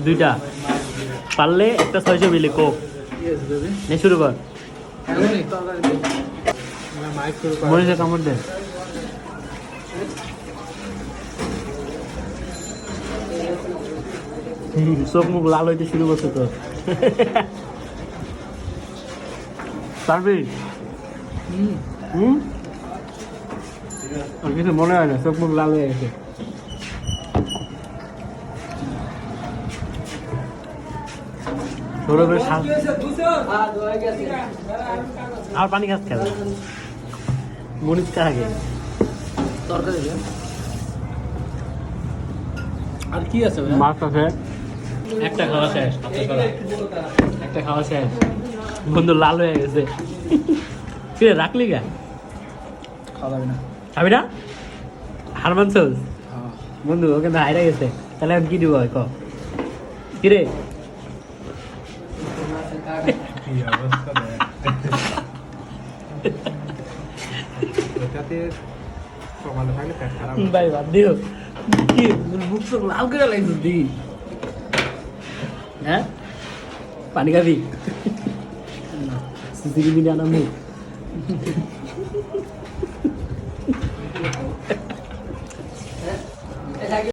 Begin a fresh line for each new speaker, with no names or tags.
দুইটা পারলে একটা 600 মিলি কোক নে শুরু কর মরিচে কামড় দে চোখ মুখ লাল হইতে শুরু করছে তো পারবি কিছু মনে হয় না চোখ মুখ লাল হয়ে গেছে সৌরভের আর পানি খাস খেলা মরিচ কা আগে
তরকারি আর কি আছে
মাছ আছে একটা খাওয়া শেষ একটা খাওয়া শেষ বন্ধু লাল হয়ে গেছে ফিরে রাখলি গা
খাওয়া যাবে না
খাবি না হার মানছস বন্ধু ওকে না হাইরা গেছে তাহলে আমি কি দিব ক কিরে ভাই বাদ দিও কি মুখ চোখ লাল করে লাগছে দি হ্যাঁ পানি খাবি সিসিটিভি আনা মুখ